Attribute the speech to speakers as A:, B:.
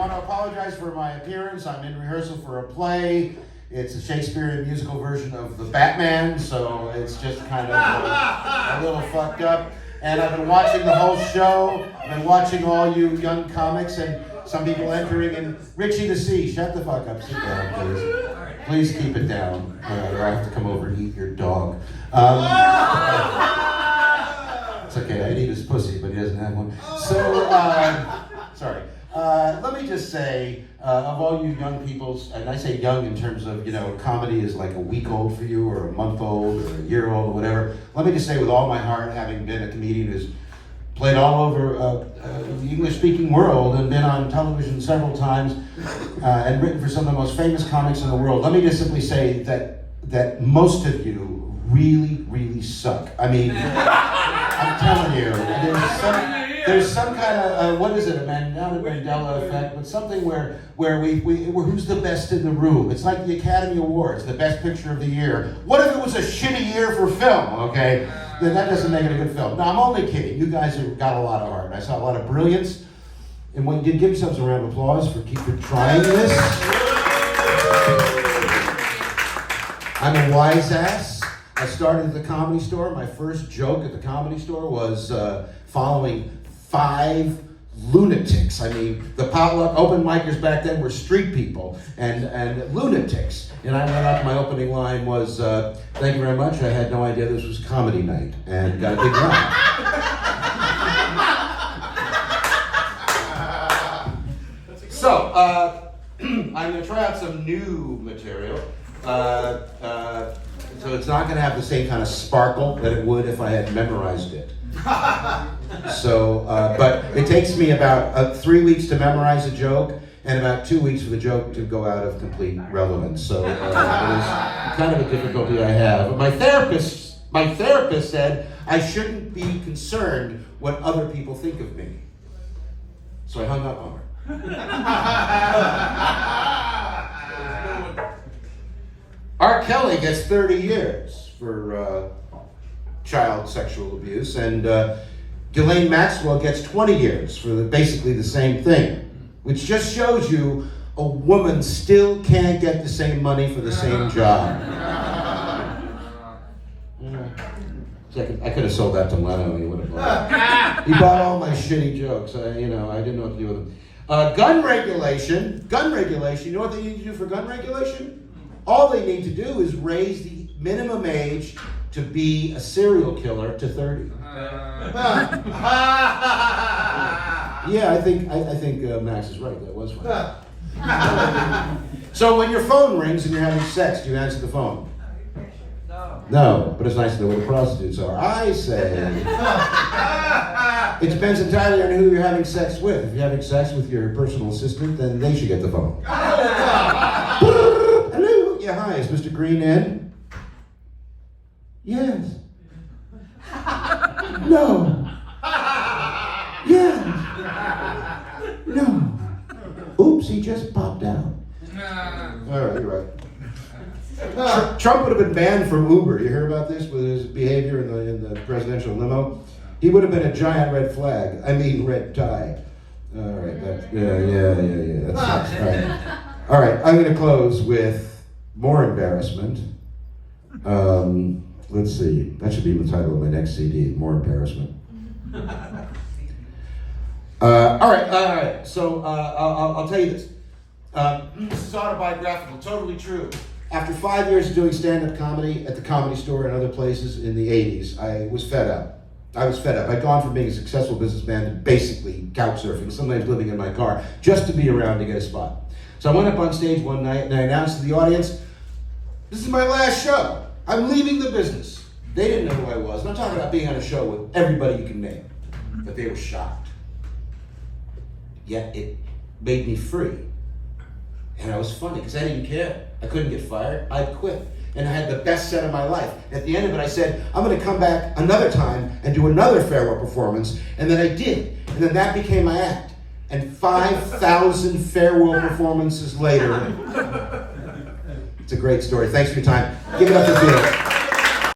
A: want to apologize for my appearance. I'm in rehearsal for a play. It's a Shakespearean musical version of The Batman, so it's just kind of a little fucked up. And I've been watching the whole show. I've been watching all you young comics and some people entering. And Richie the C, shut the fuck up. Sit down, please. Please keep it down, or I have to come over and eat your dog. It's okay, I'd eat his pussy, but he doesn't have one. So, sorry. Let me just say, of all you young people, and I say young in terms of, comedy is like a week old for you, or a month old, or a year old, or whatever. Let me just say with all my heart, having been a comedian who's played all over the English-speaking world and been on television several times and written for some of the most famous comics in the world, let me just simply say that most of you really, really suck. I mean, I'm telling you, there's some kind of, what is it, not a Mandela effect, but something where who's the best in the room? It's like the Academy Awards, the best picture of the year. What if it was a shitty year for film, okay? Then that doesn't make it a good film. No, I'm only kidding. You guys have got a lot of heart. I saw a lot of brilliance. And when you did, give yourselves a round of applause for trying this. I'm a wise ass. I started at the Comedy Store. My first joke at the Comedy Store was following 5 lunatics. I mean, the potluck open micers back then were street people and lunatics. And I went up, my opening line was, thank you very much, I had no idea this was comedy night. And got a big laugh. So, I'm going to try out some new material. So it's not going to have the same kind of sparkle that it would if I had memorized it. So, but it takes me about 3 weeks to memorize a joke and about 2 weeks for the joke to go out of complete relevance. So it is kind of a difficulty I have. But my therapist said I shouldn't be concerned what other people think of me. So I hung up on her. R. Kelly gets 30 years for child sexual abuse, and Ghislaine Maxwell gets 20 years for basically the same thing, which just shows you a woman still can't get the same money for the same job. I could have sold that to Leno. He would have bought it. He bought all my shitty jokes. I didn't know what to do with them. Gun regulation. You know what they need to do for gun regulation? All they need to do is raise the minimum age to be a serial killer to 30. Yeah, I think Max is right. That was funny. So when your phone rings and you're having sex, do you answer the phone? No, but it's nice to know where the prostitutes are. I say, it depends entirely on who you're having sex with. If you're having sex with your personal assistant, then they should get the phone. Hello, yeah, hi, is Mr. Green in? Yes. No. Yes. No. Oops, he just popped out. All right, you're right. Trump would have been banned from Uber. You hear about this with his behavior in the presidential limo? He would have been a giant red flag. I mean, red tie. All right. Yeah. That sucks. All right. I'm going to close with more embarrassment. Let's see. That should be the title of my next CD. More embarrassment. All right. So I'll tell you this. This is autobiographical. Totally true. After 5 years of doing stand-up comedy at the Comedy Store and other places in the 80s, I was fed up. I'd gone from being a successful businessman to basically couch surfing, sometimes living in my car, just to be around to get a spot. So I went up on stage one night and I announced to the audience, this is my last show. I'm leaving the business. They didn't know who I was. And I'm talking about being on a show with everybody you can name. But they were shocked. Yet it made me free. And I was funny because I didn't care. I couldn't get fired. I quit. And I had the best set of my life. At the end of it, I said, I'm going to come back another time and do another farewell performance. And then I did. And then that became my act. And 5,000 farewell performances later, it's a great story. Thanks for your time. Give it up for Felix.